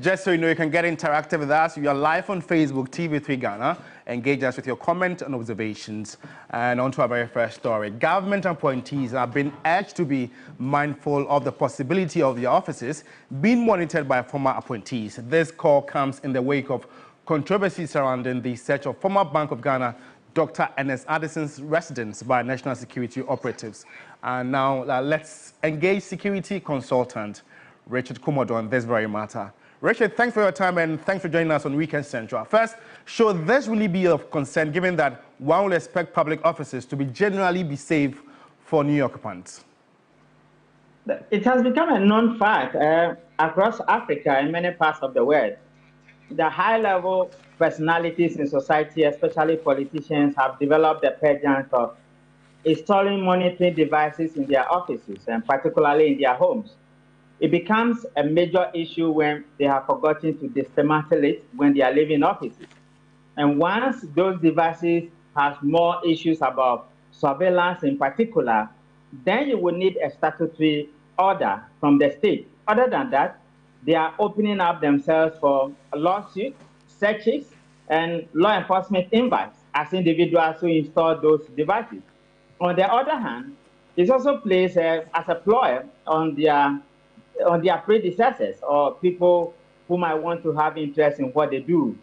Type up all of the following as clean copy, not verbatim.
Just so you know, you can get interactive with us. We are live on Facebook, TV3 Ghana. Engage us with your comments and observations. And on to our very first story. Government appointees have been urged to be mindful of the possibility of their offices being monitored by former appointees. This call comes in the wake of controversy surrounding the search of former Bank of Ghana Dr. Ernest Addison's residence by national security operatives. And now let's engage security consultant Richard Kumado on this very matter. Richard, thanks for your time and thanks for joining us on Weekend Central. First, should this really be of concern, given that one will expect public offices to generally be safe for new occupants? It has become a known fact across Africa and many parts of the world. The high-level personalities in society, especially politicians, have developed the pageant of installing monitoring devices in their offices and particularly in their homes. It becomes a major issue when they have forgotten to dismantle it when they are leaving offices. And once those devices have more issues about surveillance in particular, then you will need a statutory order from the state. Other than that, they are opening up themselves for lawsuits, searches, and law enforcement invites as individuals who install those devices. On the other hand, it also plays as a ploy on their predecessors or people who might want to have interest in what they do.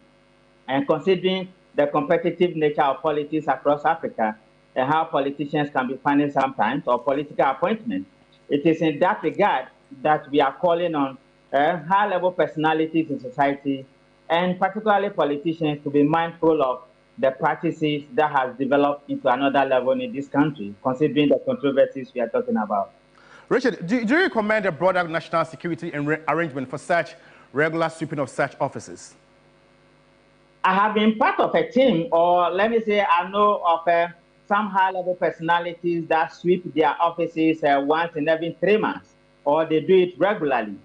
And considering the competitive nature of politics across Africa and how politicians can be funny sometimes or political appointments, it is in that regard that we are calling on high-level personalities in society and particularly politicians to be mindful of the practices that has developed into another level in this country, considering the controversies we are talking about. Richard, do you recommend a broader national security arrangement for such regular sweeping of such offices? I have been part of a team, or let me say I know of some high-level personalities that sweep their offices once in every 3 months, or they do it regularly.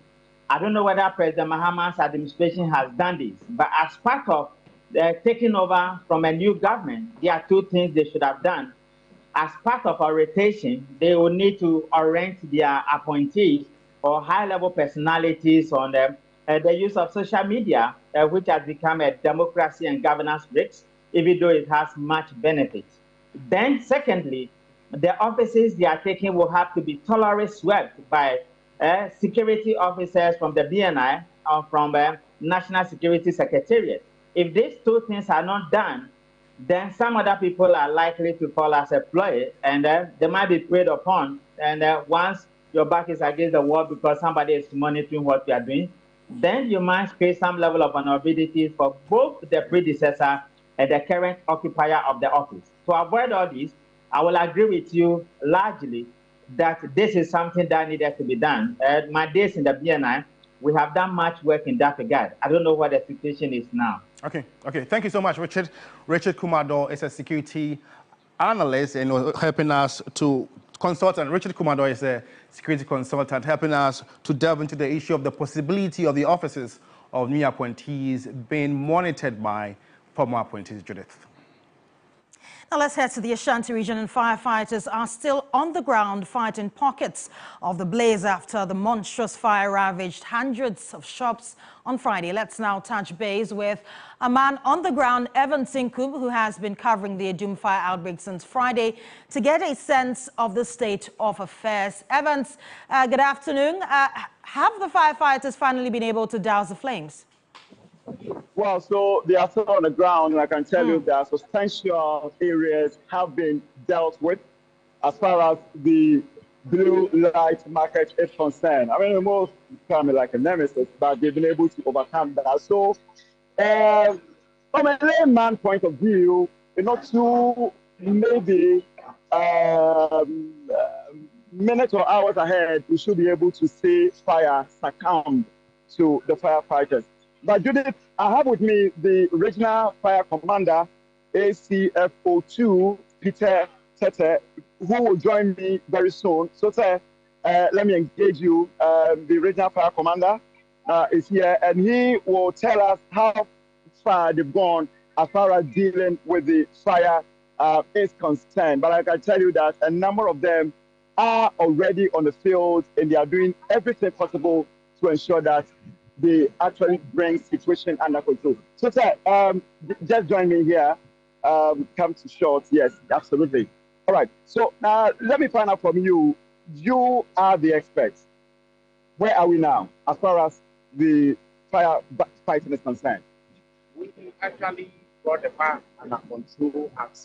I don't know whether President Mahama's administration has done this, but as part of taking over from a new government, there are 2 things they should have done. As part of our rotation, they will need to arrange their appointees or high-level personalities on the use of social media, which has become a democracy and governance risk, even though it has much benefit. Then, secondly, the offices they are taking will have to be thoroughly swept by security officers from the BNI or from the National Security Secretariat. If these 2 things are not done, then some other people are likely to fall as a ploy, and they might be preyed upon. And once your back is against the wall because somebody is monitoring what you are doing, then you must create some level of vulnerability for both the predecessor and the current occupier of the office. To avoid all this, I will agree with you largely that this is something that needed to be done. My days in the BNI, we have done much work in that regard. I don't know what the situation is now. Okay. Thank you so much, Richard. Richard Kumado is a security analyst and helping us to consultant. Richard Kumado is a security consultant helping us to delve into the issue of the possibility of the offices of new appointees being monitored by former appointees. Judith. Now let's head to the Ashanti region, and firefighters are still on the ground fighting pockets of the blaze after the monstrous fire ravaged hundreds of shops on Friday. Let's now touch base with a man on the ground, Evan Sinkum, who has been covering the Adum fire outbreak since Friday to get a sense of the state of affairs. Evans, good afternoon. Have the firefighters finally been able to douse the flames? Well, so they are still on the ground, and I can tell you that substantial areas have been dealt with as far as the blue light market is concerned. I mean, the most kind of like a nemesis, but they've been able to overcome that. So, from a layman point of view, to maybe minutes or hours ahead, we should be able to see fire succumb to the firefighters. But Judith, I have with me the regional fire commander, ACFO2, Peter Tete, who will join me very soon. So, sir, let me engage you. The regional fire commander is here, and he will tell us how far they've gone as far as dealing with the fire is concerned. But I can tell you that a number of them are already on the field, and they are doing everything possible to ensure that they actually bring situation under control. So, sir, just join me here. Come to short. Yes, absolutely. All right. So now let me find out from you. You are the experts. Where are we now as far as the fire fighting is concerned? We actually brought the fire under control at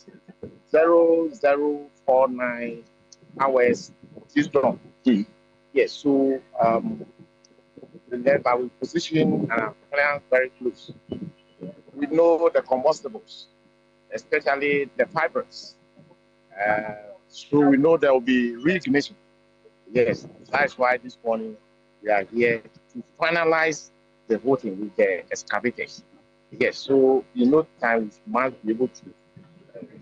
0049 hours this dawn. Yes, so but we position our clients very close. We know the combustibles, especially the fibers. So we know there will be reignition. Yes, that's why this morning we are here to finalize the voting with the excavators. Yes, so in no time we must be able to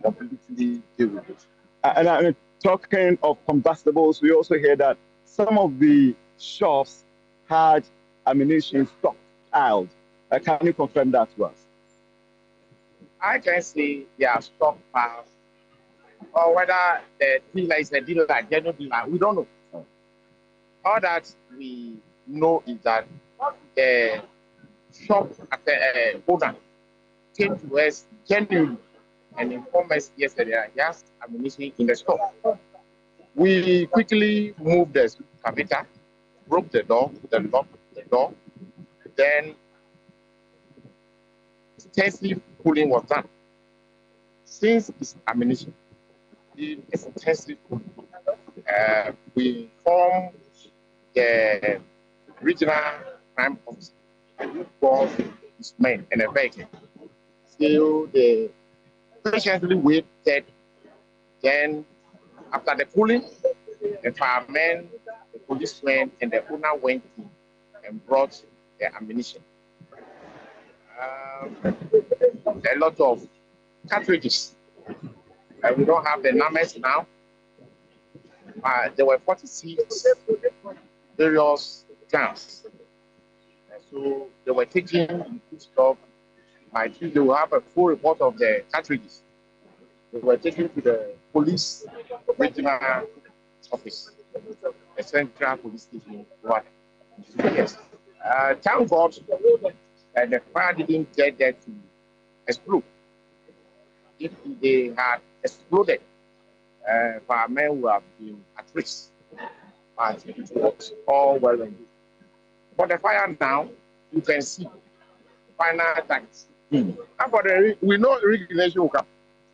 completely deal with it. And talking of combustibles, we also hear that some of the shops had ammunition stockpiled. Can you confirm that to us? I can say they are stockpiled, or whether the dealer is a dealer, general dealer, we don't know. All that we know is that the shop owner came to us genuinely and informed us yesterday that he has ammunition in the store. We quickly moved the excavator, broke the door, locked the door. Then extensive pulling was done. Since it's ammunition, the extensive pulling, we formed the regional crime officer who brought his men and a vehicle. So they patiently waited. Then after the pulling, the firemen, the policemen, and the owner went in and brought the ammunition. A lot of cartridges. We don't have the numbers now. There were 46 various guns. So they were taken into stock. By Tuesday, we'll have a full report of the cartridges. They were taken to the police regional office, the central police station. Yes. Thank God the fire didn't get there to explode. If they had exploded, firemen would have been at risk. But it was all well and good. For the fire now, you can see final attacks. And for the we know regulation will come.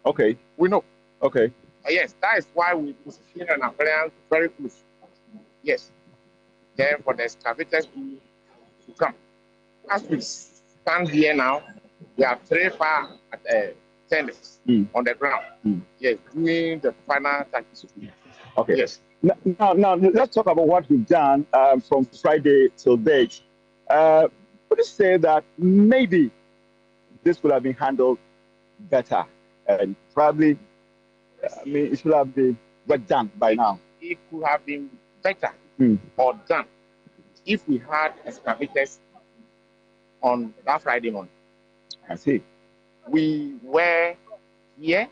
Okay. We know. Okay. Yes, that is why we position an appliance very close. Yes. Then for the excavators to come. As we stand here now, we have 3 fire attendants on the ground. Yes, doing the final attacks. Okay. Yes. Now, let's talk about what we've done from Friday till date. Would you say that maybe this could have been handled better and probably, it should have been done by now? It could have been better or done if we had excavators on that Friday morning. I see. We were here,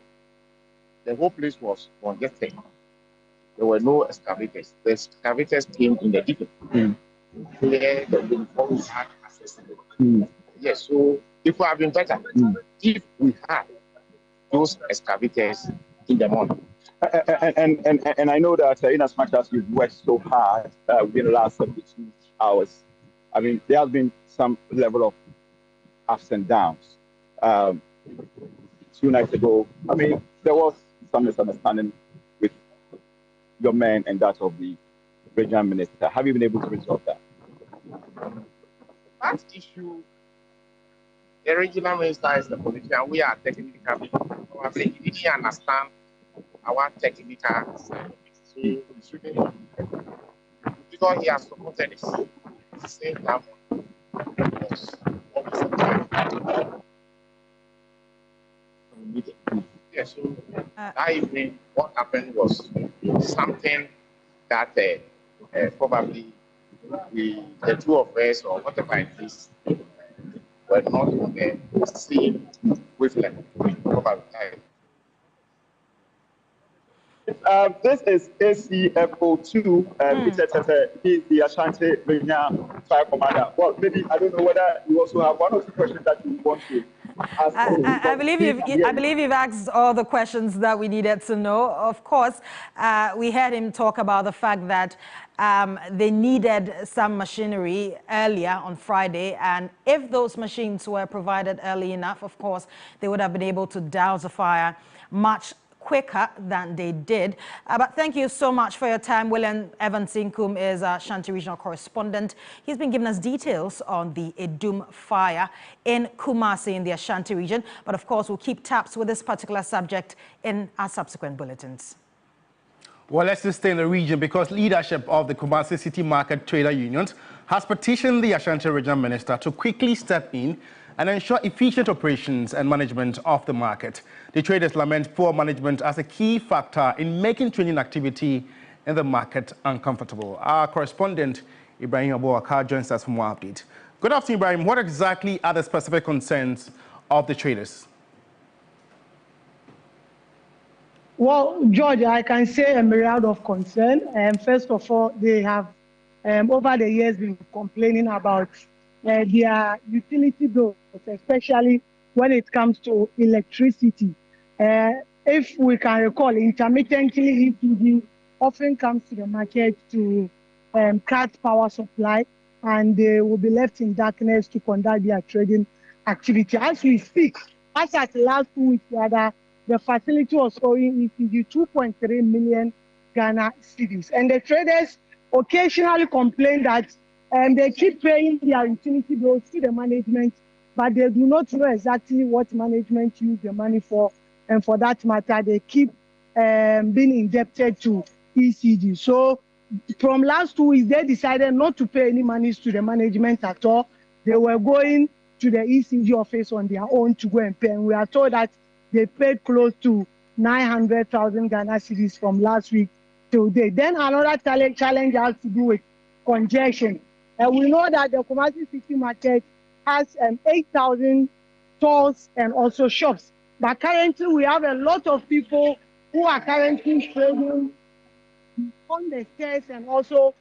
the whole place was congested. There were no excavators. The excavators came in the evening. Where the uniforms had accessible. Yes, so it would have been better if we had those excavators in the morning. And I know that in as much as you've worked so hard within the last 72 hours, there has been some level of ups and downs. 2 nights ago, there was some misunderstanding with your men and that of the regional minister. Have you been able to resolve that? That issue, the regional minister is the politician. We are technical. Probably he didn't understand our technical side of it. So we shouldn't, because he has supported this. The same time was yeah, so that evening, what happened was something that probably the two of us or whatever it is were not on the same wavelength. This is ACFO2, which is the Ashanti Benya Fire Commander. Well, maybe I don't know whether you also have one or two questions that you want to ask. I believe you've asked all the questions that we needed to know. Of course, we heard him talk about the fact that they needed some machinery earlier on Friday, and if those machines were provided early enough, of course, they would have been able to douse the fire much quicker than they did. But thank you so much for your time. William Evans Inkum is our Ashanti regional correspondent. He's been giving us details on the Adum fire in Kumasi in the Ashanti region. But of course, we'll keep tabs with this particular subject in our subsequent bulletins. Well, let's just stay in the region because leadership of the Kumasi City Market Trader Unions has petitioned the Ashanti Regional Minister to quickly step in and ensure efficient operations and management of the market. The traders lament poor management as a key factor in making trading activity in the market uncomfortable. Our correspondent, Ibrahim Abouakar, joins us for more update. Good afternoon, Ibrahim. What exactly are the specific concerns of the traders? Well, George, I can say a myriad of concern. First of all, they have over the years been complaining about their utility bills, especially when it comes to electricity. If we can recall, intermittently, EPG often comes to the market to cut power supply, and they will be left in darkness to conduct their trading activity. As we speak, as at last 2 weeks, rather, the facility was owing EPG 2.3 million Ghana cedis. And the traders occasionally complain that they keep paying their utility bills to the management, but they do not know exactly what management use the money for. And for that matter, they keep being indebted to ECG. So from last 2 weeks, they decided not to pay any money to the management at all. They were going to the ECG office on their own to go and pay. And we are told that they paid close to 900,000 Ghana cedis from last week till date. Then another challenge has to do with congestion. We know that the Kumasi City Market has 8,000 stores and also shops. But currently, we have a lot of people who are currently trading on the stairs and also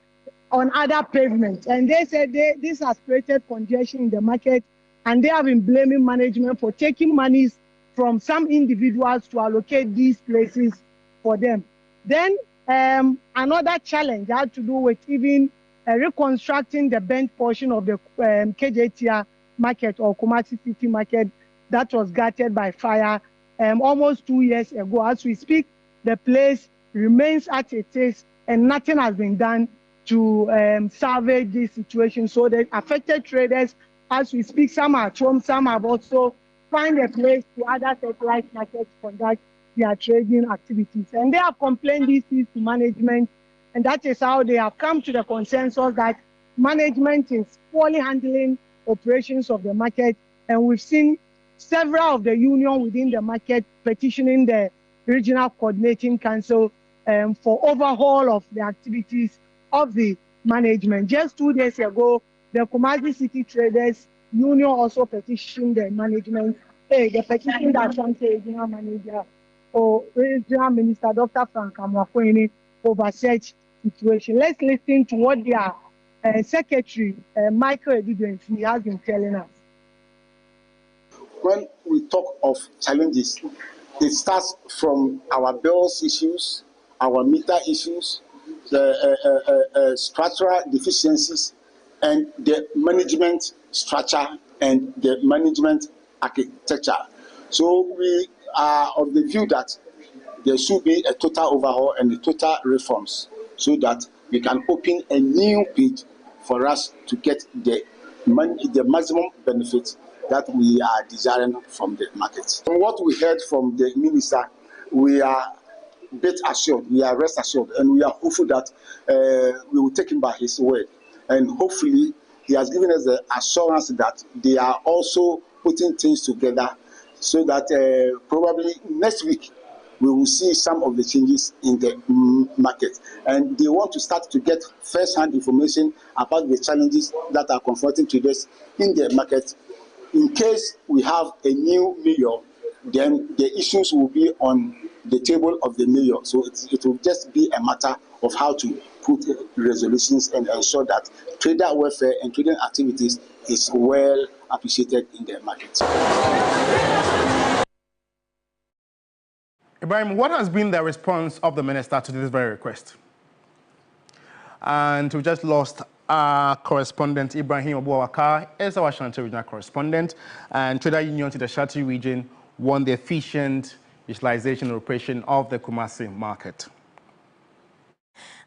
on other pavements. And they said this has created congestion in the market, and they have been blaming management for taking monies from some individuals to allocate these places for them. Then another challenge had to do with even reconstructing the bent portion of the KJTR market or Kumasi City Market that was gutted by fire almost 2 years ago. As we speak, the place remains as it is, and nothing has been done to salvage this situation. So the affected traders, as we speak, some are at home, some have also find a place to other satellite markets to conduct their trading activities. And they have complained this to management, and that is how they have come to the consensus that management is poorly handling operations of the market. And we've seen several of the union within the market petitioning the Regional Coordinating Council for overhaul of the activities of the management. Just 2 days ago, the Kumasi City Traders Union also petitioned the management, the petition that Ashanti Regional Manager or Regional Minister Dr. Frank Amwakwene over such situation. Let's listen to what their Secretary Michael Edudwensi has been telling us. When we talk of challenges, it starts from our bills issues, our meter issues, the structural deficiencies, and the management structure and the management architecture. So we are of the view that there should be a total overhaul and a total reforms so that we can open a new page for us to get the maximum benefit that we are desiring from the market. From what we heard from the minister, we are a bit assured, we are rest assured, and we are hopeful that we will take him by his word. And hopefully, he has given us the assurance that they are also putting things together so that probably next week we will see some of the changes in the market. And they want to start to get first-hand information about the challenges that are confronting traders in the market. In case we have a new mayor, then the issues will be on the table of the mayor. So it will just be a matter of how to put resolutions and ensure that trader welfare and trading activities is well appreciated in the market. Ibrahim, what has been the response of the minister to this very request? And we just lost our correspondent, Ibrahim Abuawaka, is our Ashanti regional correspondent, and trader unions in the Ashanti region won the efficient utilization and operation of the Kumasi market.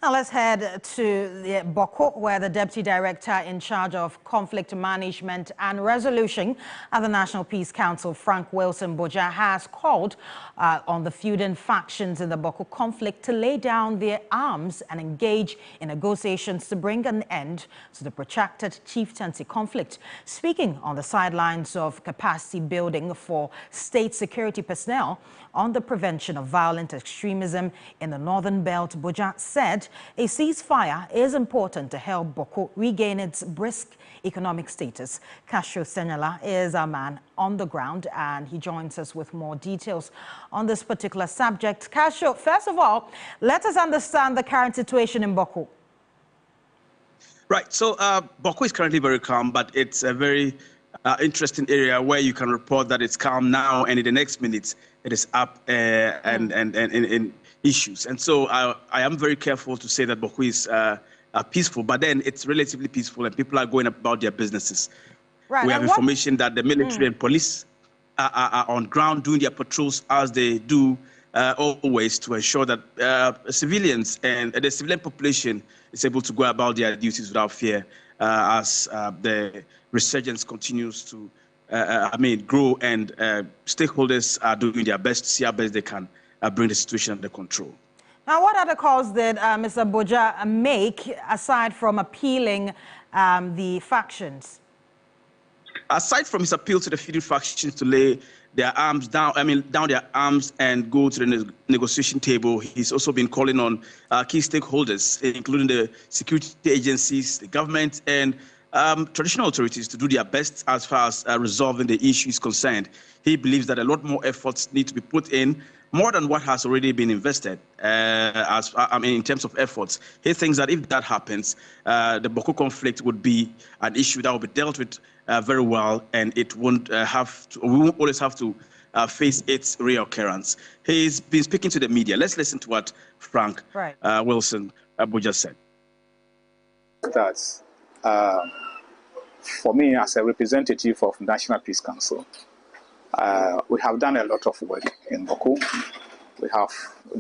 Now let's head to the Bawku, where the Deputy Director in charge of Conflict Management and Resolution at the National Peace Council, Frank Wilson Boja, has called on the feuding factions in the Bawku conflict to lay down their arms and engage in negotiations to bring an end to the protracted chieftaincy conflict. Speaking on the sidelines of capacity building for state security personnel on the prevention of violent extremism in the Northern Belt, Boja said a ceasefire is important to help Bawku regain its brisk economic status. Castro Senyala is our man on the ground, and he joins us with more details on this particular subject. Castro, first of all, let us understand the current situation in Bawku. Right, so Bawku is currently very calm, but it's a very interesting area where you can report that it's calm now, and in the next minutes it is up and issues. And so I am very careful to say that Bawku is peaceful, but then it's relatively peaceful and people are going about their businesses. Right. We have information that the military and police are on ground doing their patrols as they do always, to ensure that civilians and the civilian population is able to go about their duties without fear as the resurgence continues to grow, and stakeholders are doing their best to see how best they can bring the situation under control. Now, what other calls did Mr. Boja make aside from appealing the factions? Aside from his appeal to the feuding factions to lay their arms down, down their arms and go to the negotiation table, he's also been calling on key stakeholders, including the security agencies, the government, and traditional authorities to do their best as far as resolving the issue is concerned. He believes that a lot more efforts need to be put in, more than what has already been invested in terms of efforts. He thinks that if that happens, the Bawku conflict would be an issue that will be dealt with very well, and it won't we won't always have to face its reoccurrence. He's been speaking to the media. Let's listen to what Frank Wilson Boja said. That's for me, as a representative of National Peace Council, we have done a lot of work in Bawku. We have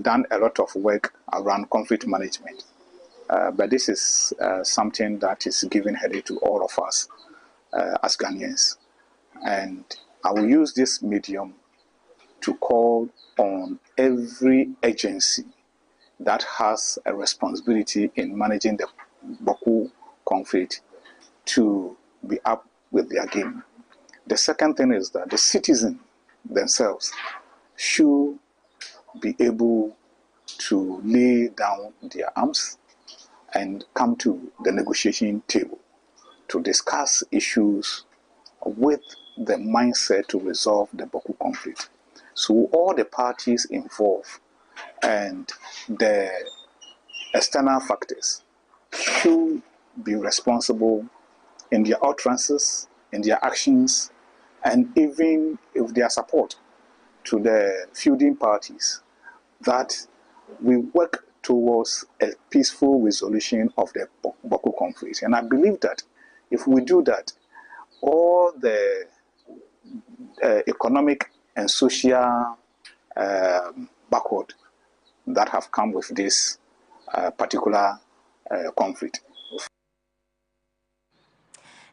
done a lot of work around conflict management. But this is something that is giving headache to all of us as Ghanaians. And I will use this medium to call on every agency that has a responsibility in managing the Bawku conflict to be up with their game. The second thing is that the citizens themselves should be able to lay down their arms and come to the negotiation table to discuss issues with the mindset to resolve the Bawku conflict. So all the parties involved and the external factors should be responsible in their utterances, in their actions, and even if their support to the feuding parties, that we work towards a peaceful resolution of the Bawku conflict. And I believe that if we do that, all the economic and social backward that have come with this particular conflict.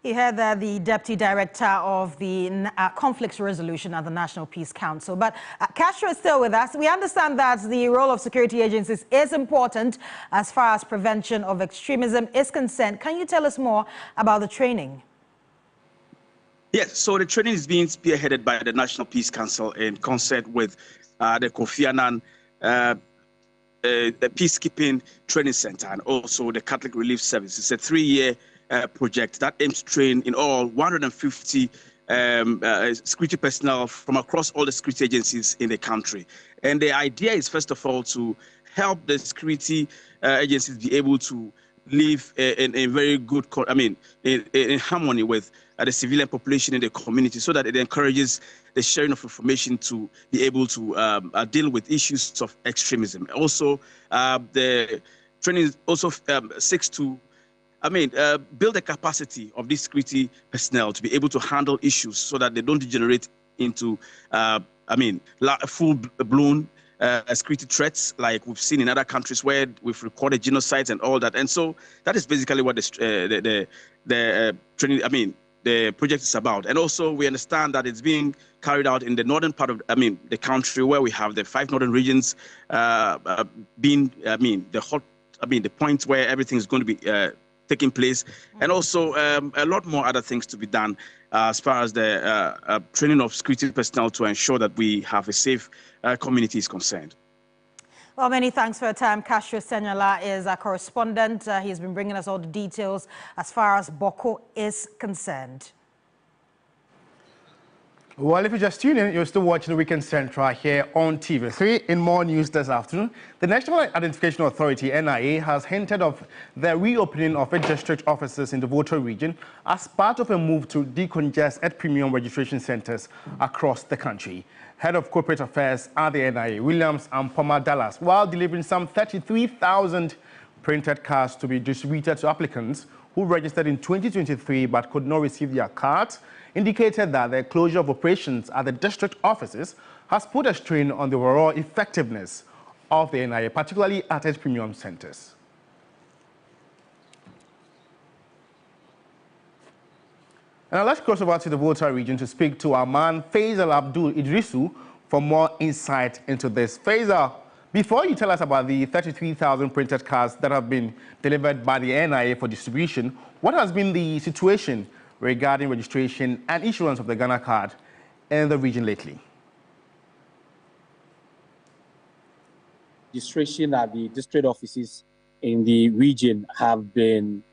You heard that the Deputy Director of the Conflict Resolution at the National Peace Council. But Castro is still with us. We understand that the role of security agencies is important as far as prevention of extremism is concerned. Can you tell us more about the training? Yes, so the training is being spearheaded by the National Peace Council in concert with the Kofi Annan the Peacekeeping Training Center and also the Catholic Relief Service. It's a 3-year project that aims to train in all 150 security personnel from across all the security agencies in the country. And the idea is, first of all, to help the security agencies be able to live in very good, in harmony with the civilian population in the community, so that it encourages the sharing of information to be able to deal with issues of extremism. Also, the training also seeks to build the capacity of these security personnel to be able to handle issues so that they don't degenerate into, full-blown security threats like we've seen in other countries where we've recorded genocides and all that. And so that is basically what the training, the project is about. And also we understand that it's being carried out in the northern part of, the country, where we have the 5 northern regions being, the point where everything is going to be taking place, and also a lot more other things to be done as far as the training of security personnel to ensure that we have a safe community is concerned. Well, many thanks for your time. Cassius Senyola is our correspondent. He's been bringing us all the details as far as Bawku is concerned. Well, if you just tune in, you're still watching the Weekend Central here on TV3. In more news this afternoon, the National Identification Authority, NIA, has hinted of the reopening of its district offices in the Volta region as part of a move to decongest at premium registration centers across the country. Head of Corporate Affairs at the NIA, Williams Ampoma Dallas, while delivering some 33,000 printed cards to be distributed to applicants who registered in 2023 but could not receive their cards, indicated that the closure of operations at the district offices has put a strain on the overall effectiveness of the NIA, particularly at its premium centers. Now let's cross over to the Volta region to speak to our man Faisal Abdul Idrisu for more insight into this. Faisal, before you tell us about the 33,000 printed cards that have been delivered by the NIA for distribution, what has been the situation regarding registration and issuance of the Ghana card in the region lately? Registration at the district offices in the region have been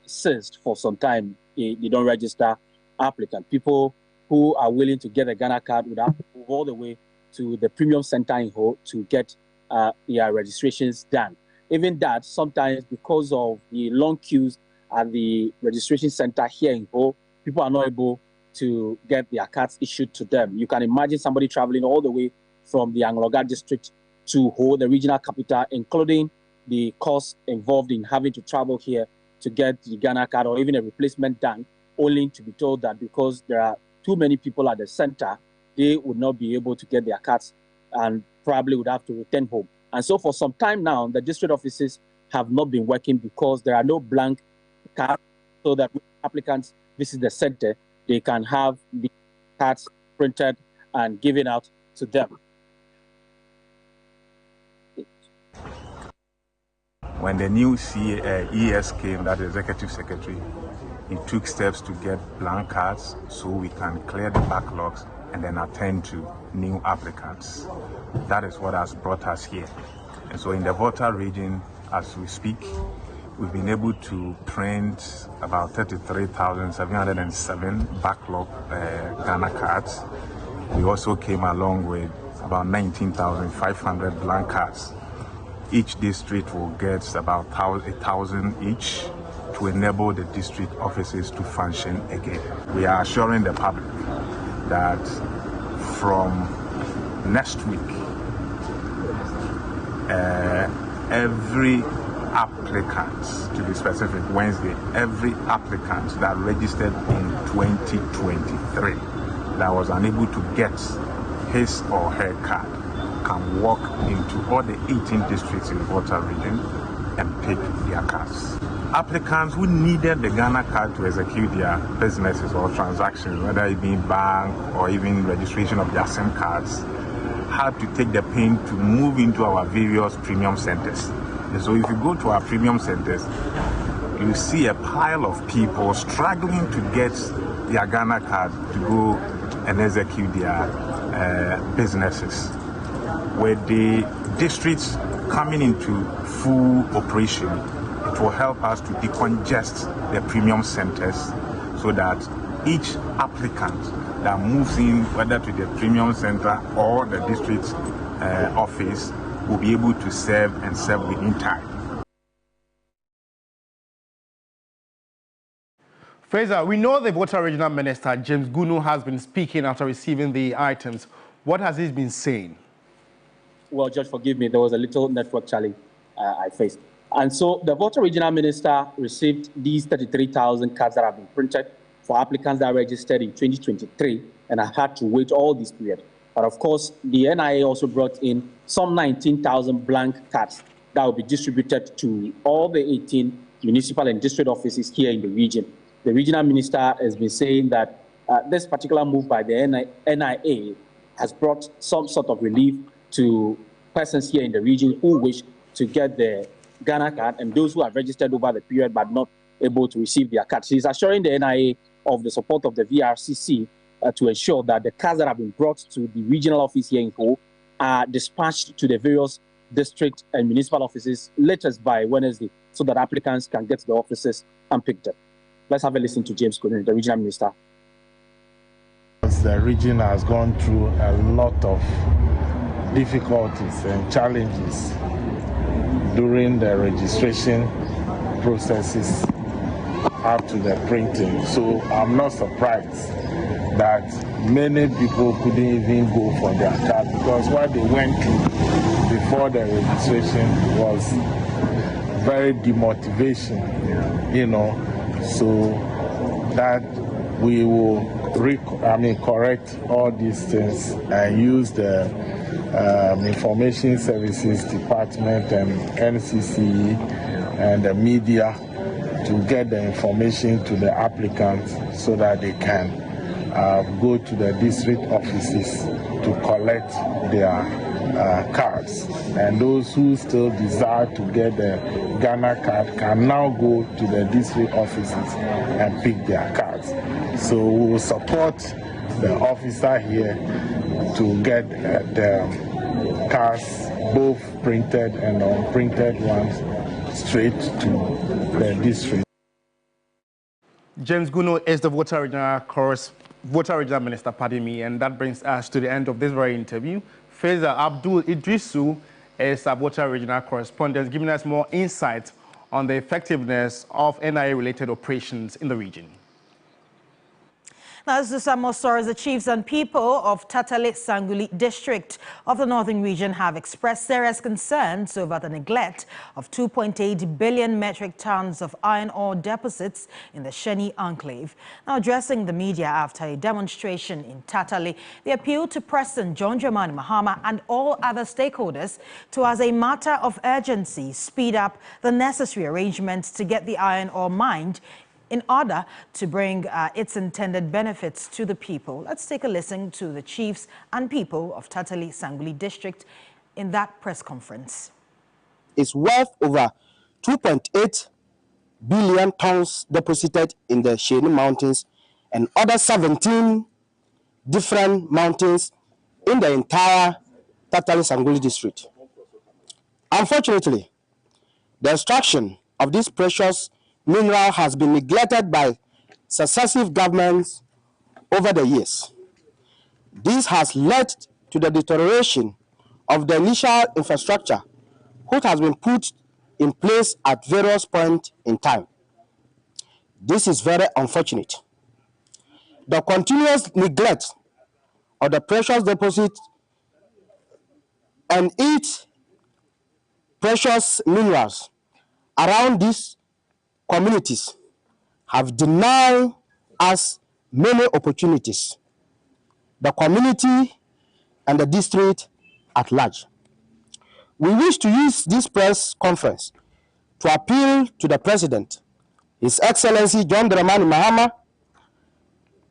ceased for some time. They don't register applicants. People who are willing to get a Ghana card would have to move all the way to the premium center in Ho to get their registrations done. Even that, sometimes because of the long queues at the registration center here in Ho, people are not able to get their cards issued to them. You can imagine somebody traveling all the way from the Angloga district to Ho, the regional capital, including the cost involved in having to travel here to get the Ghana card or even a replacement done, only to be told that because there are too many people at the center, they would not be able to get their cards and probably would have to return home. And so for some time now, the district offices have not been working because there are no blank cards, so that when applicants visit the center, they can have the cards printed and given out to them. When the new ES came, that executive secretary, he took steps to get blank cards so we can clear the backlogs and then attend to new applicants. That is what has brought us here. And so in the Volta region, as we speak, we've been able to print about 33,707 backlog Ghana cards. We also came along with about 19,500 blank cards. Each district will get about 1,000 each to enable the district offices to function again. We are assuring the public that from next week, every applicant, to be specific, Wednesday, every applicant that registered in 2023 that was unable to get his or her card can walk into all the 18 districts in the Volta region and pick their cards. Applicants who needed the Ghana card to execute their businesses or transactions, whether it be bank or even registration of their SIM cards, had to take the pain to move into our various premium centers. And so if you go to our premium centers, you see a pile of people struggling to get their Ghana card to go and execute their businesses. With the districts coming into full operation, it will help us to decongest the premium centers so that each applicant that moves in, whether to the premium center or the district office, will be able to serve and serve within time. Fraser, we know the Voter Regional Minister, James Gunu, has been speaking after receiving the items. What has he been saying? Well, Judge, forgive me, there was a little network challenge I faced. And so the Voter Regional Minister received these 33,000 cards that have been printed for applicants that registered in 2023, and I had to wait all this period. But of course, the NIA also brought in some 19,000 blank cards that will be distributed to all the 18 municipal and district offices here in the region. The regional minister has been saying that this particular move by the NIA has brought some sort of relief to persons here in the region who wish to get their Ghana card and those who have registered over the period but not able to receive their cards. He's assuring the NIA of the support of the VRCC to ensure that the cards that have been brought to the regional office here in Ho are dispatched to the various district and municipal offices latest by Wednesday so that applicants can get to the offices and pick them. Let's have a listen to James Gunu, the regional minister. The region has gone through a lot of difficulties and challenges during the registration processes up to the printing. So I'm not surprised that many people couldn't even go for their card because what they went through before the registration was very demotivation, you know. So that we will correct all these things and use the Information Services Department and NCC and the media to get the information to the applicants so that they can go to the district offices to collect their cards. And those who still desire to get the Ghana card can now go to the district offices and pick their cards. So we will support the officer here to get the cards, both printed and unprinted ones, straight to the district. James Gunu is the Voter Regional Minister, pardon me, and that brings us to the end of this very interview. Fraser Abdul Idrisu is a Voter Regional correspondent, giving us more insight on the effectiveness of NIA-related operations in the region. Now, this is some more stories. The chiefs and people of Tatale Sanguli district of the northern region have expressed serious concerns over the neglect of 2.8 billion metric tons of iron ore deposits in the Sheni enclave. Now, addressing the media after a demonstration in Tatale, they appealed to President John Dramani Mahama and all other stakeholders to, as a matter of urgency, speed up the necessary arrangements to get the iron ore mined in order to bring its intended benefits to the people. Let's take a listen to the chiefs and people of Tatale Sanguli district in that press conference. It's worth over 2.8 billion tons deposited in the Sheni Mountains and other 17 different mountains in the entire Tatale Sanguli district. Unfortunately, the extraction of this precious mineral has been neglected by successive governments over the years. This has led to the deterioration of the initial infrastructure, which has been put in place at various points in time. This is very unfortunate. The continuous neglect of the precious deposit and its precious minerals around these communities have denied us many opportunities, the community and the district at large. We wish to use this press conference to appeal to the President, His Excellency John Dramani Mahama,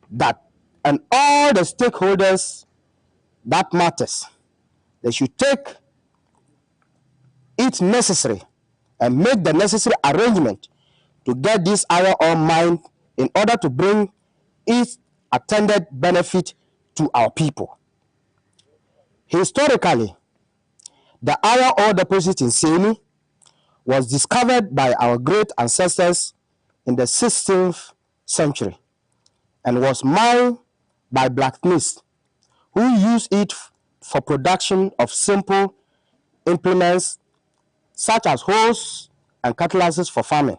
that and all the stakeholders that matters, they should take it necessary and make the necessary arrangement to get this iron ore mined in order to bring its attended benefit to our people. Historically, the iron ore deposit in Sheni was discovered by our great ancestors in the 16th century. and was mined by blacksmiths who used it for production of simple implements such as hoes and cutlasses for farming.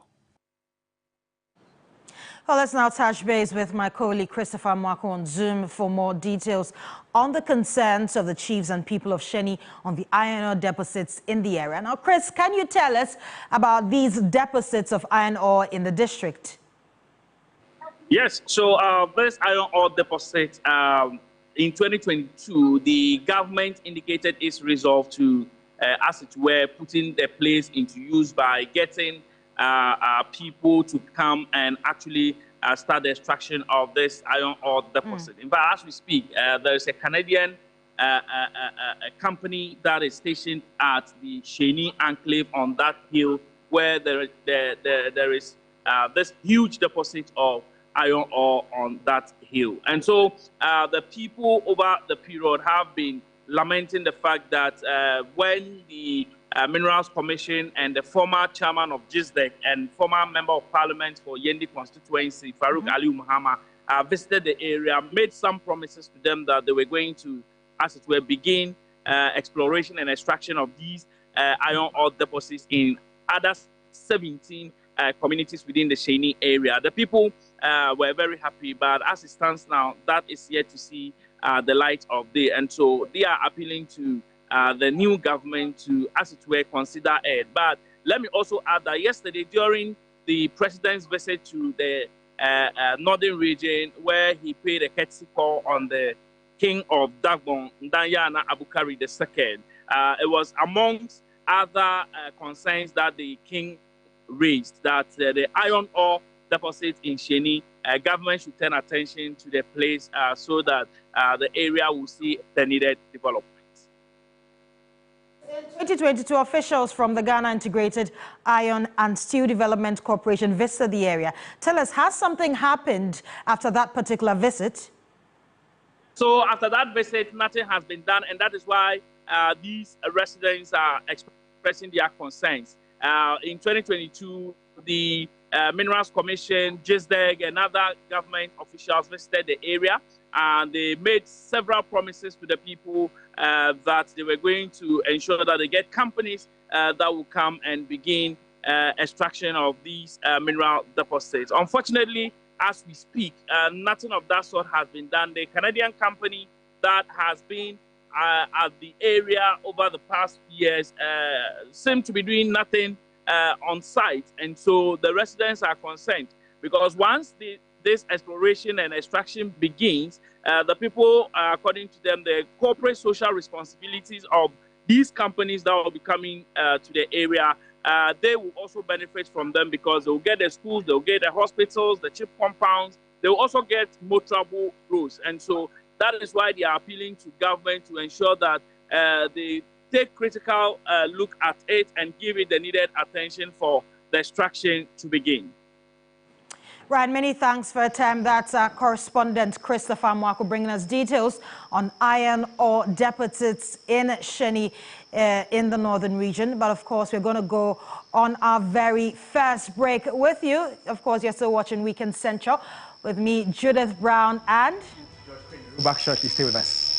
Well, let's now touch base with my colleague Christopher Mwako on Zoom for more details on the concerns of the chiefs and people of Sheni on the iron ore deposits in the area. Now, Chris, can you tell us about these deposits of iron ore in the district? Yes, so this iron ore deposit, in 2022, the government indicated its resolve to, as it were, putting the place into use by getting people to come and actually start the extraction of this iron ore deposit. In fact, as we speak, there is a Canadian company that is stationed at the Sheni enclave on that hill where there is this huge deposit of iron ore on that hill. And so the people over the period have been lamenting the fact that when the Minerals Commission and the former chairman of GISDEC and former member of parliament for Yendi constituency, Farouk Ali Muhammad, visited the area, made some promises to them that they were going to, as it were, begin exploration and extraction of these iron ore deposits in other 17 communities within the Sheni area. The people were very happy, but as it stands now, that is yet to see the light of day. And so they are appealing to the new government to, as it were, consider it. But let me also add that yesterday, during the president's visit to the northern region, where he paid a courtesy call on the King of Dagbon, Ndanyana Abukari II, it was amongst other concerns that the king raised that the iron ore deposit in Sheni, government should turn attention to the place so that the area will see the needed development. In 2022, officials from the Ghana Integrated Iron and Steel Development Corporation visited the area. Tell us, has something happened after that particular visit? So after that visit, nothing has been done, and that is why these residents are expressing their concerns. In 2022, the Minerals Commission, GISDEG, and other government officials visited the area, and they made several promises to the people that they were going to ensure that they get companies that will come and begin extraction of these mineral deposits. Unfortunately, as we speak, nothing of that sort has been done. The Canadian company that has been at the area over the past years seem to be doing nothing on site. And so the residents are concerned because once this exploration and extraction begins, the people, according to them, the corporate social responsibilities of these companies that will be coming to the area, they will also benefit from them because they'll get the schools, they'll get the hospitals, the chip compounds, they'll also get motorable roads. And so that is why they are appealing to government to ensure that they take critical look at it and give it the needed attention for the extraction to begin. Right, many thanks for your time. That's our correspondent Christopher Mwako bringing us details on iron ore deposits in Sheni in the northern region. But of course, we're going to go on our very first break with you. Of course, you're still watching Weekend Central with me, Judith Brown, and back shortly. Stay with us.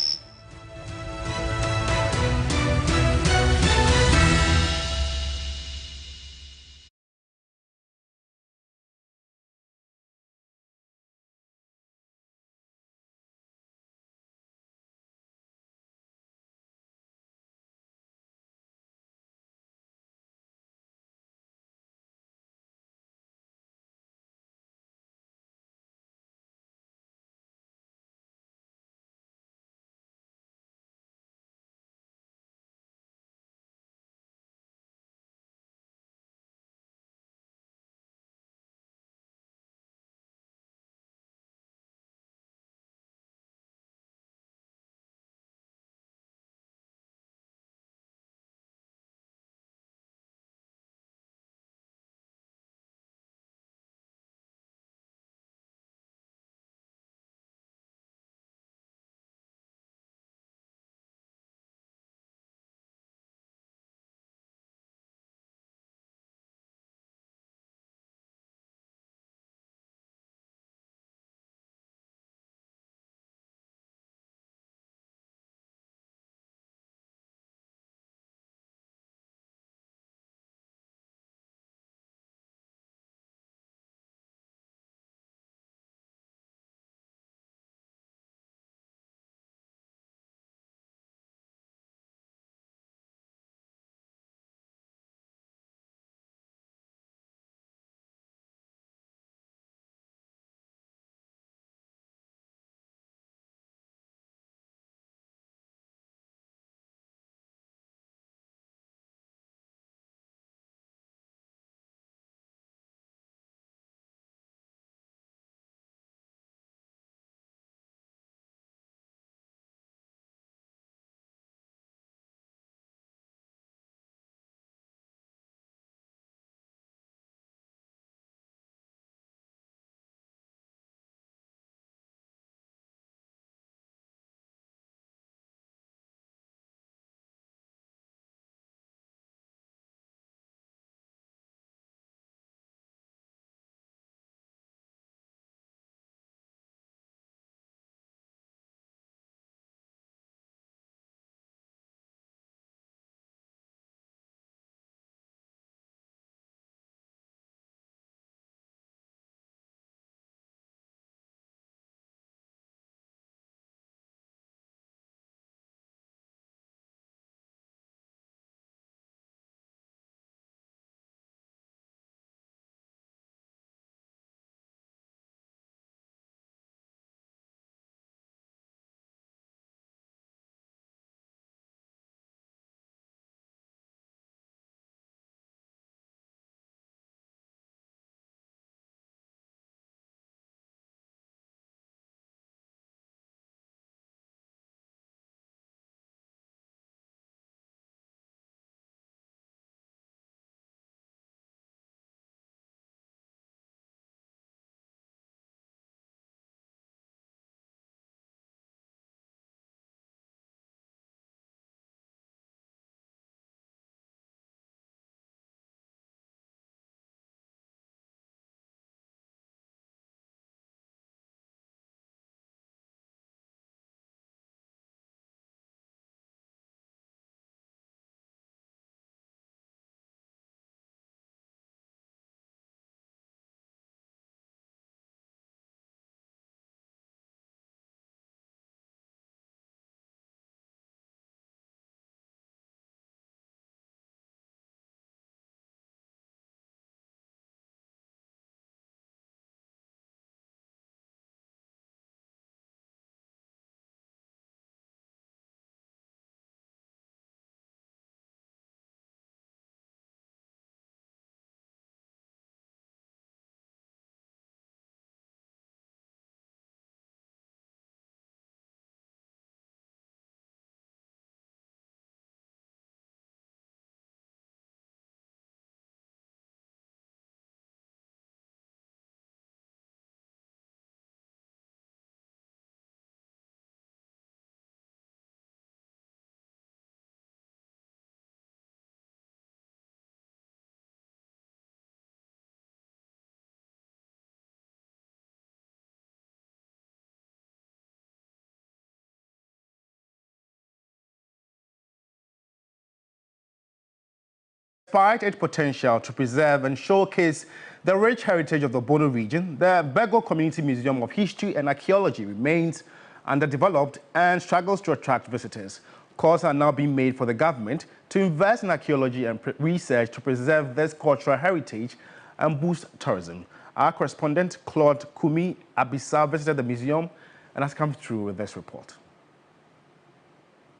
Despite its potential to preserve and showcase the rich heritage of the Bono region, the Begho Community Museum of History and Archaeology remains underdeveloped and struggles to attract visitors. Calls are now being made for the government to invest in archaeology and research to preserve this cultural heritage and boost tourism. Our correspondent, Claude Kumi Abisa, visited the museum and has come through with this report.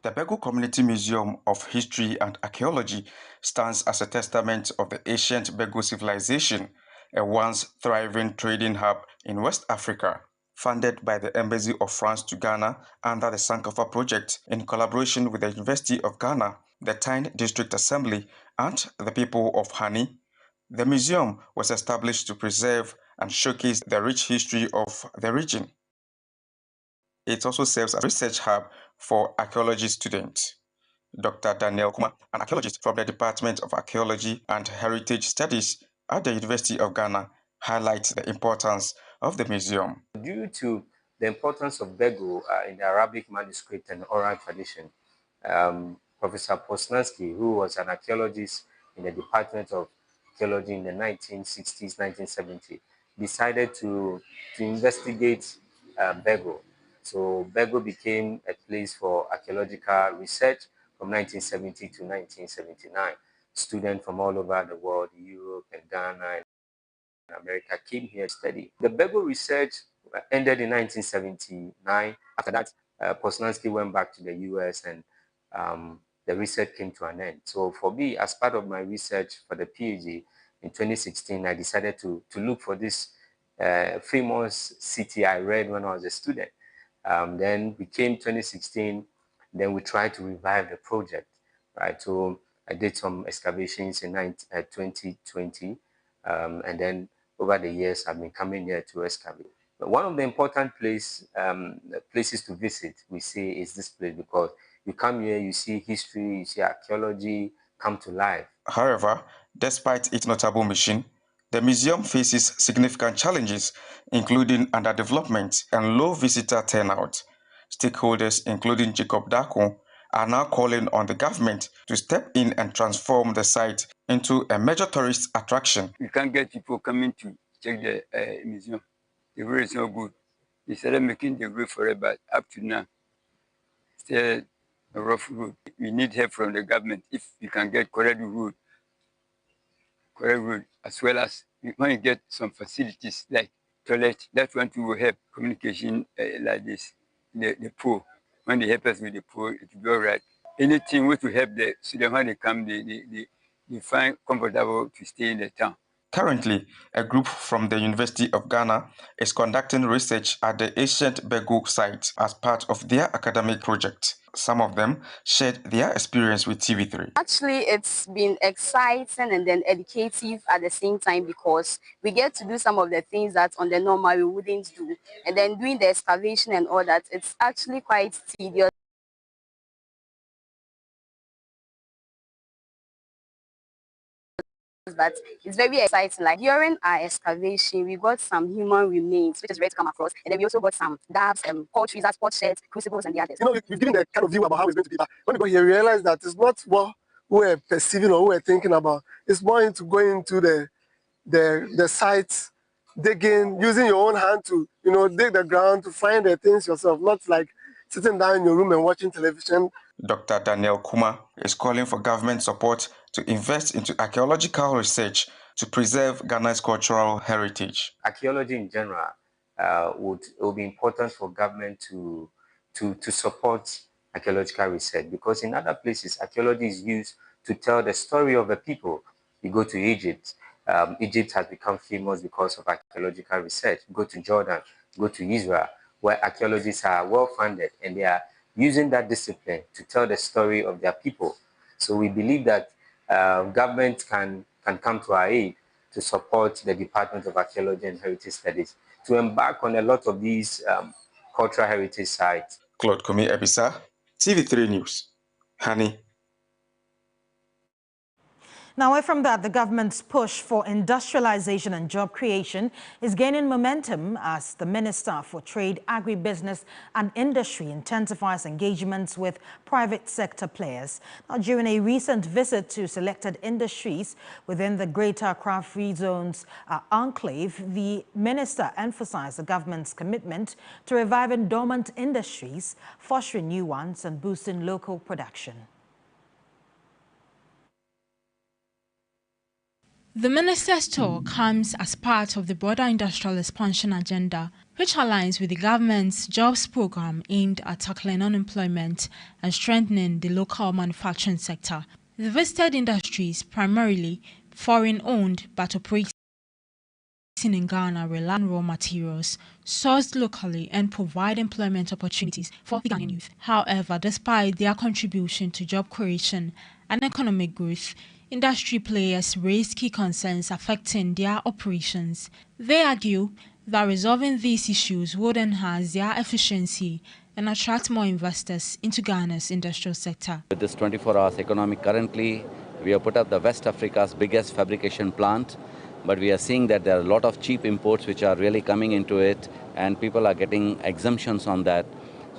The Begho Community Museum of History and Archaeology stands as a testament of the ancient Begho civilization, a once thriving trading hub in West Africa. Funded by the Embassy of France to Ghana under the Sankofa project in collaboration with the University of Ghana, the Tyne District Assembly, and the people of Hani, the museum was established to preserve and showcase the rich history of the region. It also serves as a research hub for archaeology students. Dr. Daniel Kuma, an archaeologist from the Department of Archaeology and Heritage Studies at the University of Ghana, highlights the importance of the museum. Due to the importance of Begho in the Arabic manuscript and oral tradition, Professor Posnansky, who was an archaeologist in the Department of Archaeology in the 1960s, 1970s, decided to investigate Begho. So Begho became a place for archaeological research from 1970 to 1979. Students from all over the world, Europe and Ghana and America, came here to study. The Begho research ended in 1979. After that, Posnansky went back to the US and the research came to an end. So for me, as part of my research for the PhD in 2016, I decided to look for this famous city I read when I was a student. Then we came 2016, then we tried to revive the project, right? So I did some excavations in 2020, and then over the years, I've been coming here to excavate. But one of the important places to visit, we say, is this place, because you come here, you see history, you see archaeology come to life. However, despite its notable mission, the museum faces significant challenges, including underdevelopment and low visitor turnout. Stakeholders, including Jacob Daku, are now calling on the government to step in and transform the site into a major tourist attraction. You can't get people coming to check the museum. The road is not good. They started making the road for it, but up to now, still a rough road. We need help from the government if you can get correct road, as well as when you get some facilities like toilet, that one too will help. Communication like this, the poor. When they help us with the poor, it will be all right. Anything which will help the students when they come, they find comfortable to stay in the town. Currently, a group from the University of Ghana is conducting research at the ancient Begho site as part of their academic project. Some of them shared their experience with TV3. Actually, it's been exciting and then educative at the same time, because we get to do some of the things that on the normal we wouldn't do. And then doing the excavation and all that, it's actually quite tedious. But it's very exciting. Like during our excavation, we got some human remains, which is rare to come across, and then we also got some dabs, poultry, pot sheds, crucibles, and the others. You know, we've given the kind of view about how it's going to be, but when we got here, we realized that it's not what we're perceiving or we're thinking about. It's more into going into the sites, digging, using your own hand to, dig the ground to find the things yourself, not like sitting down in your room and watching television. Dr. Daniel Kuma is calling for government support to invest into archaeological research to preserve Ghana's cultural heritage. Archaeology in general will be important for government to support archaeological research, because in other places, archaeology is used to tell the story of a people. You go to Egypt. Egypt has become famous because of archaeological research. You go to Jordan, go to Israel, where archaeologists are well-funded, and they are using that discipline to tell the story of their people. So we believe that government can come to our aid to support the Department of Archaeology and Heritage Studies to embark on a lot of these cultural heritage sites. Claude Kumi Ebisa, TV3 News, Hani. Now, away from that, the government's push for industrialization and job creation is gaining momentum as the Minister for Trade, Agribusiness and Industry intensifies engagements with private sector players. Now, during a recent visit to selected industries within the Greater Accra Free Zone's enclave, the minister emphasized the government's commitment to reviving dormant industries, fostering new ones and boosting local production. The minister's tour comes as part of the broader industrial expansion agenda, which aligns with the government's jobs program aimed at tackling unemployment and strengthening the local manufacturing sector. The visited industries, primarily foreign-owned but operating in Ghana, rely on raw materials sourced locally and provide employment opportunities for the Ghanaian youth. However, despite their contribution to job creation and economic growth, industry players raise key concerns affecting their operations. They argue that resolving these issues would enhance their efficiency and attract more investors into Ghana's industrial sector. With this 24 hours economy, currently we have put up the West Africa's biggest fabrication plant, but we are seeing that there are a lot of cheap imports which are really coming into it, and people are getting exemptions on that.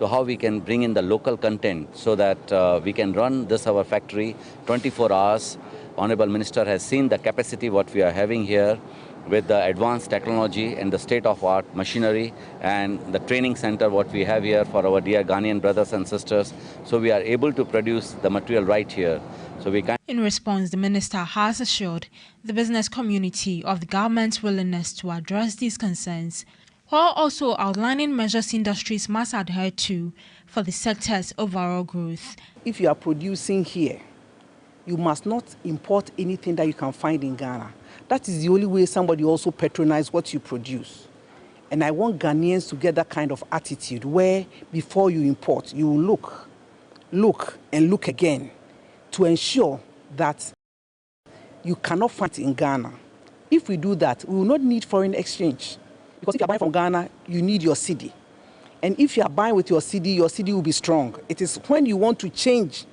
So how we can bring in the local content so that we can run this our factory 24 hours. Honorable Minister has seen the capacity what we are having here with the advanced technology and the state-of-art machinery and the training center what we have here for our dear Ghanaian brothers and sisters. So we are able to produce the material right here. So we can. In response, the minister has assured the business community of the government's willingness to address these concerns, while also outlining measures industries must adhere to for the sector's overall growth. If you are producing here, you must not import anything that you can find in Ghana. That is the only way somebody also patronizes what you produce. And I want Ghanaians to get that kind of attitude where before you import, you will look and look again to ensure that you cannot find it in Ghana. If we do that, we will not need foreign exchange. Because if you are buying from Ghana, you need your cedi. And if you are buying with your cedi will be strong. It is when you want to change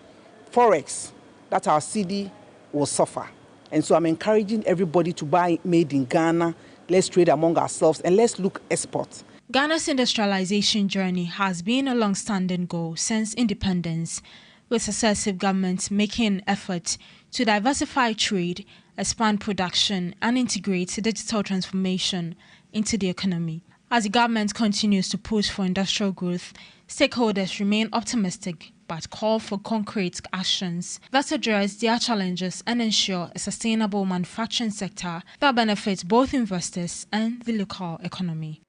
forex that our cedi will suffer. And so I'm encouraging everybody to buy made in Ghana. Let's trade among ourselves and let's look export. Ghana's industrialization journey has been a long-standing goal since independence, with successive governments making efforts to diversify trade, expand production, and integrate digital transformation into the economy. As the government continues to push for industrial growth, stakeholders remain optimistic but call for concrete actions that address their challenges and ensure a sustainable manufacturing sector that benefits both investors and the local economy.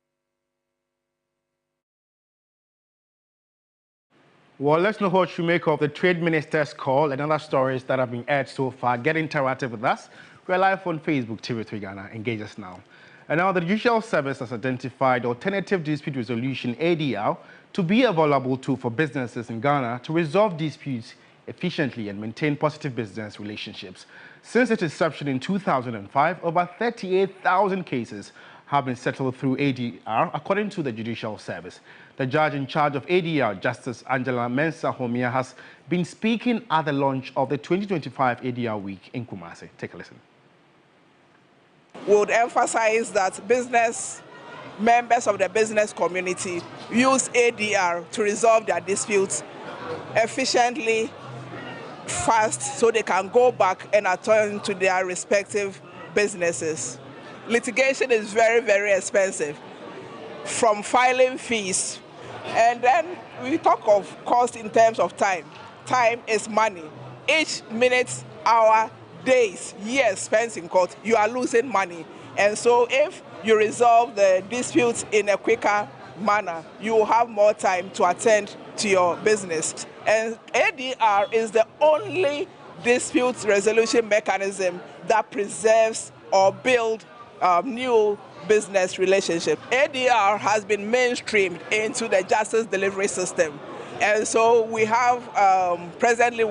Well, let's know what you make of the Trade Minister's call and other stories that have been aired so far. Get interactive with us. We're live on Facebook, TV3 Ghana. Engage us now. And now the Judicial Service has identified Alternative Dispute Resolution ADR to be a valuable tool for businesses in Ghana to resolve disputes efficiently and maintain positive business relationships. Since its inception in 2005, over 38,000 cases have been settled through ADR, according to the Judicial Service. The judge in charge of ADR, Justice Angela Mensah-Homia, has been speaking at the launch of the 2025 ADR Week in Kumasi. Take a listen. We would emphasize that members of the business community use ADR to resolve their disputes efficiently, fast, so they can go back and attend to their respective businesses. Litigation is very, very expensive, from filing fees. And then we talk of cost in terms of time. Time is money. Each minute, hour, days, years spent in court, you are losing money. And so if you resolve the disputes in a quicker manner, you will have more time to attend to your business. And ADR is the only dispute resolution mechanism that preserves or builds new business relationships. ADR has been mainstreamed into the justice delivery system. And so we have presently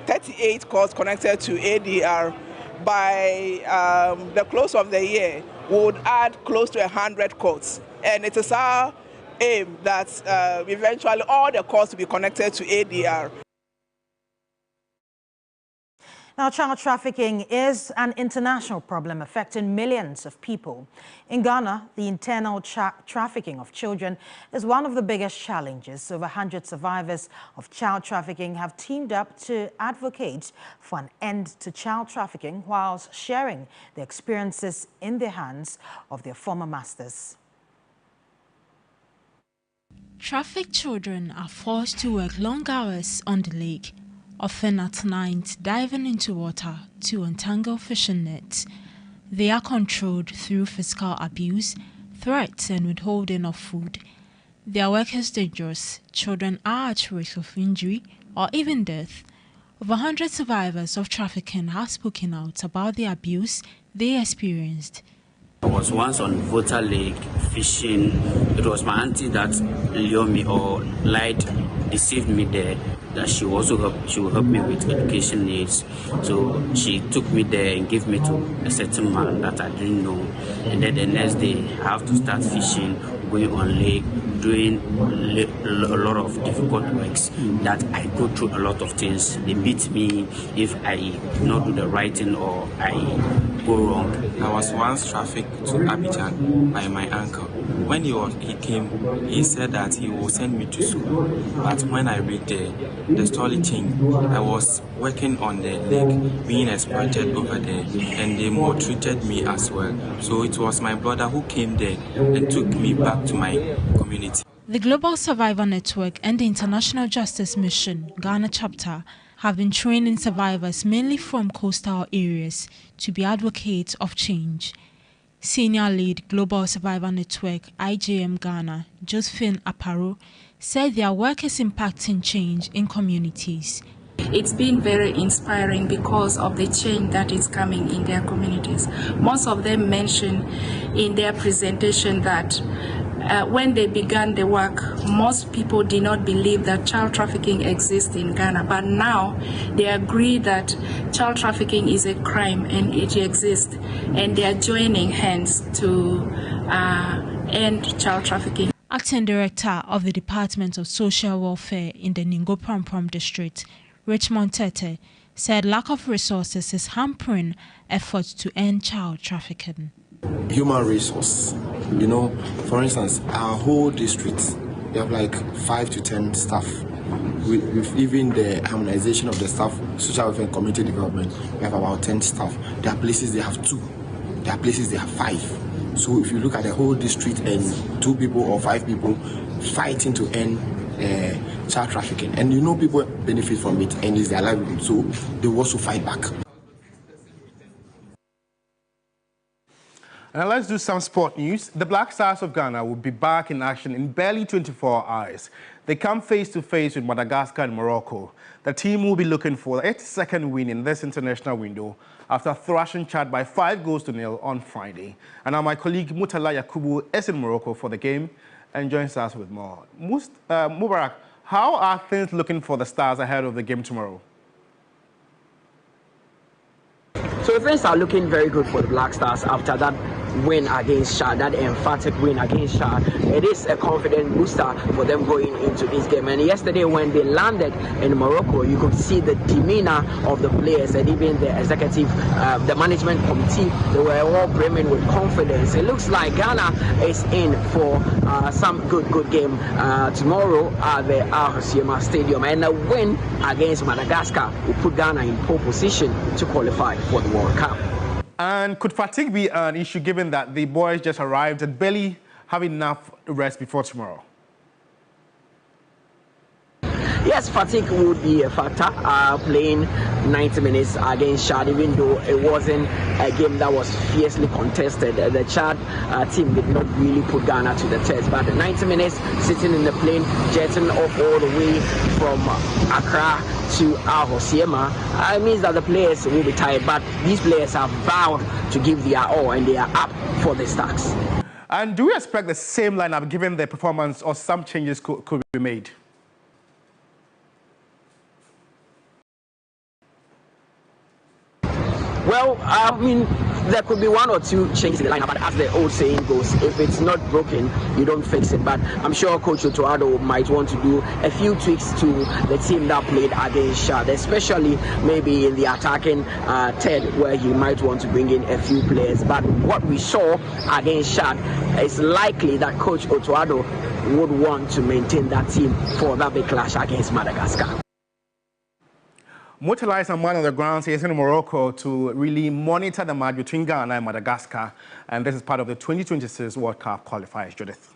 38 courts connected to ADR. By the close of the year, we would add close to 100 courts. And it is our aim that eventually all the courts will be connected to ADR. Now, child trafficking is an international problem affecting millions of people. In Ghana, the internal trafficking of children is one of the biggest challenges. Over 100 survivors of child trafficking have teamed up to advocate for an end to child trafficking whilst sharing their experiences in the hands of their former masters. Trafficked children are forced to work long hours on the lake, often at night, diving into water to untangle fishing nets. They are controlled through physical abuse, threats, and withholding of food. Their work is dangerous. Children are at risk of injury or even death. Over 100 survivors of trafficking have spoken out about the abuse they experienced. I was once on Volta Lake fishing. It was my auntie that lured me or lied, deceived me there, that she will help me with education needs. So she took me there and gave me to a certain man that I didn't know. And then the next day I have to start fishing, going on lake, doing a lot of difficult works that I go through a lot of things. They beat me if I do not do the right thing or I go wrong. I was once trafficked to Abidjan by my uncle. When he came, he said that he will send me to school. But when I read the story changed. I was working on the lake, being exploited over there, and they maltreated me as well. So it was my brother who came there and took me back to my community. The Global Survivor Network and the International Justice Mission, Ghana chapter, have been training survivors mainly from coastal areas to be advocates of change. Senior lead Global Survivor Network, IJM Ghana, Josephine Aparo, said their work is impacting change in communities. It's been very inspiring because of the change that is coming in their communities. Most of them mentioned in their presentation that when they began the work, most people did not believe that child trafficking exists in Ghana, but now they agree that child trafficking is a crime and it exists, and they are joining hands to end child trafficking. Acting Director of the Department of Social Welfare in the Ningo Prampram District, Richmond Tete, said lack of resources is hampering efforts to end child trafficking. Human resource. You know, for instance, our whole district, we have like 5 to 10 staff. With even the harmonization of the staff, social welfare and community development, we have about 10 staff. There are places they have 2. There are places they have 5. So if you look at the whole district and 2 people or 5 people fighting to end child trafficking, and you know people benefit from it and it's their livelihood, so they also fight back. Now let's do some sport news. The Black Stars of Ghana will be back in action in barely 24 hours. They come face-to-face with Madagascar and Morocco. The team will be looking for its second win in this international window after thrashing Chad by 5-0 on Friday. And now my colleague Mutala Yakubu is in Morocco for the game and joins us with more. Mubarak, how are things looking for the Stars ahead of the game tomorrow? So things are looking very good for the Black Stars after that win against Chad, that emphatic win against Chad. It is a confident booster for them going into this game. And yesterday when they landed in Morocco, you could see the demeanor of the players and even the executive, the management committee. They were all brimming with confidence. It looks like Ghana is in for some good game tomorrow at the Al Stadium. And a win against Madagascar will put Ghana in pole position to qualify for the World Cup. And could fatigue be an issue given that the boys just arrived and barely have enough rest before tomorrow? Yes, fatigue would be a factor. Playing 90 minutes against Chad, even though it wasn't a game that was fiercely contested. The Chad team did not really put Ghana to the test. But 90 minutes sitting in the plane, jetting off all the way from Accra to Al Hosiema, it means that the players will be tired. But these players have vowed to give their all, and they are up for the stacks. And do we expect the same lineup given the performance, or some changes could be made? Well, I mean, there could be one or two changes in the lineup, but as the old saying goes, if it's not broken, you don't fix it. But I'm sure Coach Otoado might want to do a few tweaks to the team that played against Shad, especially maybe in the attacking third, where he might want to bring in a few players. But what we saw against Shad, it's likely that Coach Otoado would want to maintain that team for that big clash against Madagascar. Motorized and man on the ground here in Morocco to really monitor the match between Ghana and Madagascar, and this is part of the 2026 World Cup qualifiers. Judith.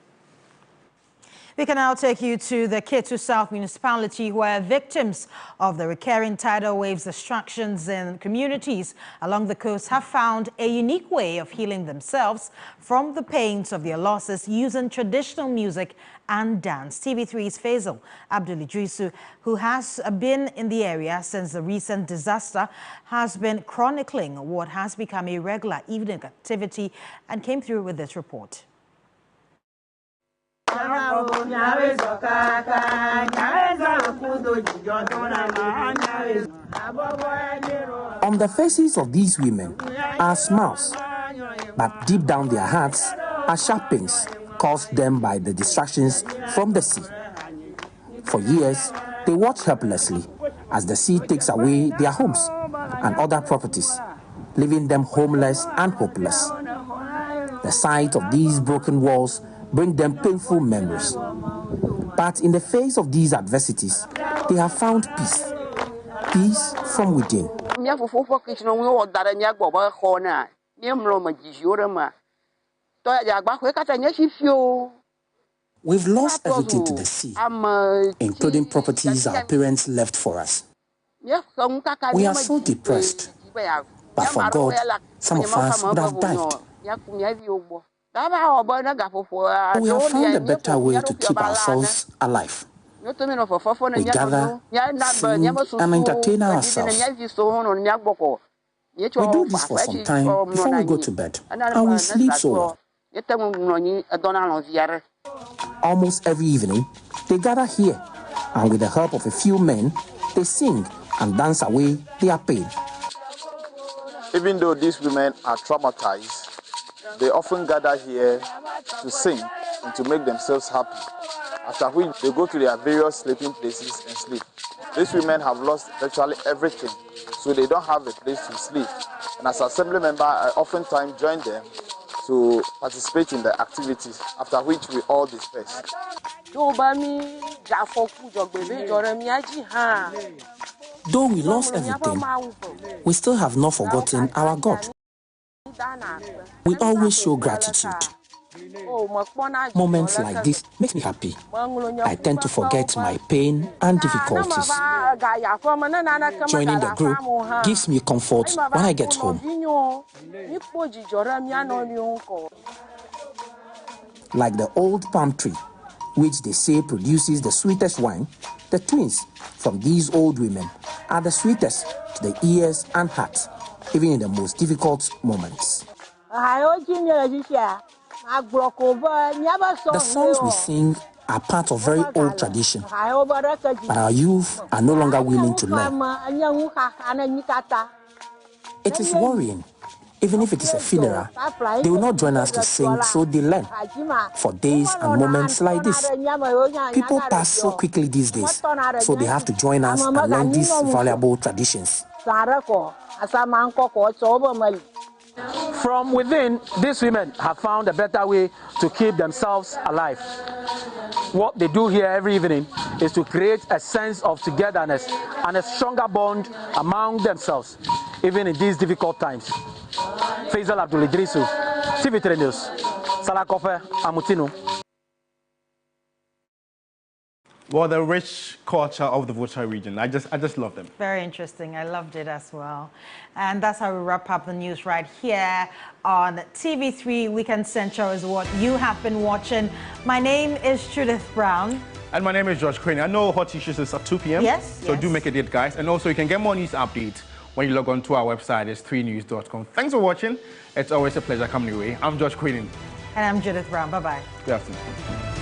We can now take you to the Ketu South municipality, where victims of the recurring tidal waves destructions in communities along the coast have found a unique way of healing themselves from the pains of their losses using traditional music and dance. TV3's Faisal Abdul-Idrisu, who has been in the area since the recent disaster, has been chronicling what has become a regular evening activity and came through with this report. On the faces of these women are smiles, but deep down their hearts are sharp pains caused them by the distractions from the sea. For years, they watch helplessly as the sea takes away their homes and other properties, leaving them homeless and hopeless. The sight of these broken walls bring them painful memories. But in the face of these adversities, they have found peace. Peace from within. We've lost everything to the sea, including properties our parents left for us. We are so depressed, but for God, some of us would have died. We have found a better way to keep ourselves alive. We gather, sing, and entertain ourselves. We do this for some time before we go to bed, and we sleep so well. Almost every evening, they gather here, and with the help of a few men, they sing and dance away their pain. Even though these women are traumatized, they often gather here to sing and to make themselves happy, after which they go to their various sleeping places and sleep. These women have lost virtually everything, so they don't have a place to sleep. And as assembly member, I oftentimes join them to participate in the activities, after which we all disperse. Though we lost everything, we still have not forgotten our God. We always show gratitude. Moments like this make me happy. I tend to forget my pain and difficulties. Joining the group gives me comfort when I get home. Like the old palm tree, which they say produces the sweetest wine, the twins from these old women are the sweetest to the ears and hearts, even in the most difficult moments. The songs we sing are part of very old tradition, but our youth are no longer willing to learn. It is worrying. Even if it is a funeral, they will not join us to sing, so they learn. For days and moments like this, people pass so quickly these days, so they have to join us and learn these valuable traditions. From within, these women have found a better way to keep themselves alive. What they do here every evening is to create a sense of togetherness and a stronger bond among themselves, even in these difficult times. Faisal Abdul-Idrisu, TV3 News, Salakofe, Amutino. Well, the rich culture of the Volta region, I just love them. Very interesting. I loved it as well. And that's how we wrap up the news right here on TV3 Weekend Central is what you have been watching. My name is Judith Brown. And my name is George Crane. I know Hot Issues is at 2 p.m. Yes. So do make a date, guys. And also you can get more news updates when you log on to our website. It's 3news.com. Thanks for watching. It's always a pleasure coming your way. I'm George Crane. And I'm Judith Brown. Bye-bye. Good afternoon.